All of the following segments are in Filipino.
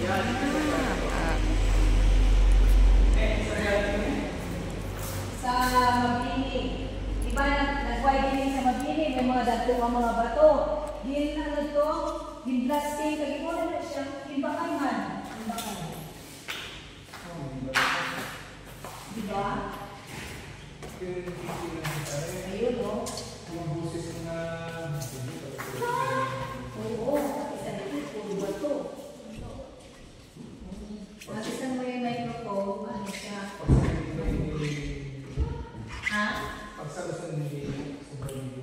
Sa Mabini. Diba nag-widening sa Mabini, may mga dato ang mga bato. Din ano to, din blasting, kagikunan na siya, din bakay man. Din bakay. Diba? Ayun o. Yung boses na... Oo, isa dito, puro bato. Nasisan mo yung microphone, ano siya? Ha? Pagsalusan nila sa yung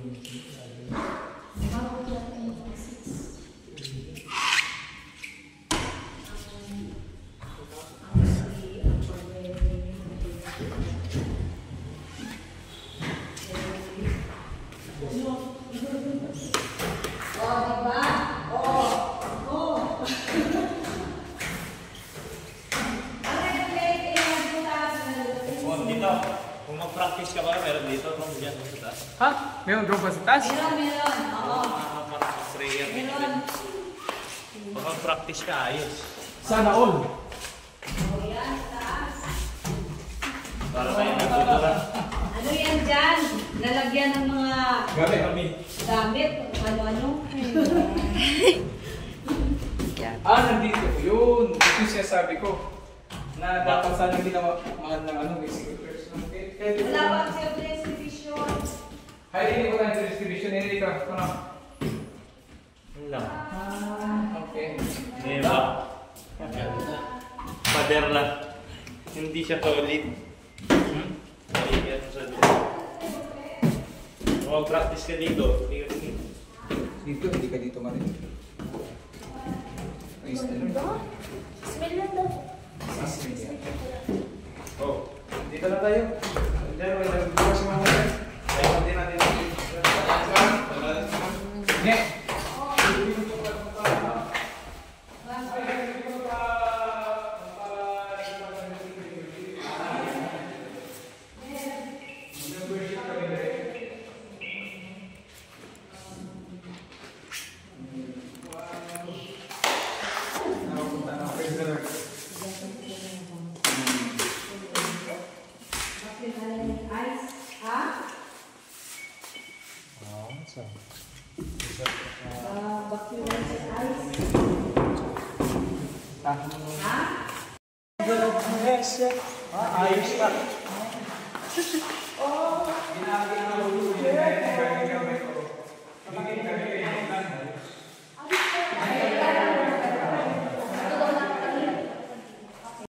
Kung mag-practice ka ba, meron dito, kung dyan, sa taas. Ha? Meron drone pa sa taas? Meron. Oo. Parang prayer. Meron. Kung mag-practice ka, ayos. Sana all. Oo, yan, taas. Para tayo nagtuturo. Ano yan dyan? Lalagyan ng mga gamit. Ano-ano. Nandito. Yun. Ito yung sinasabi ko. Na dapat sana ginawa mahal ng ano, may secret person. Wala pa ang self-distribution. Hay, hindi ko tayo distribution. Hindi ka. Ano? Yun lang. Okay. Diba? Pader lang. Hindi siya solid. Yan sa dito. Kung mag-practice ka dito, hindi ka dito. Dito, hindi ka dito marin. Ayos na lang. Smell lang daw. Oh, dito na tayo. Diyan, may nagbukas yung mga tayo. Ayaw din natin. Ne! Ayos pa. Ginagawa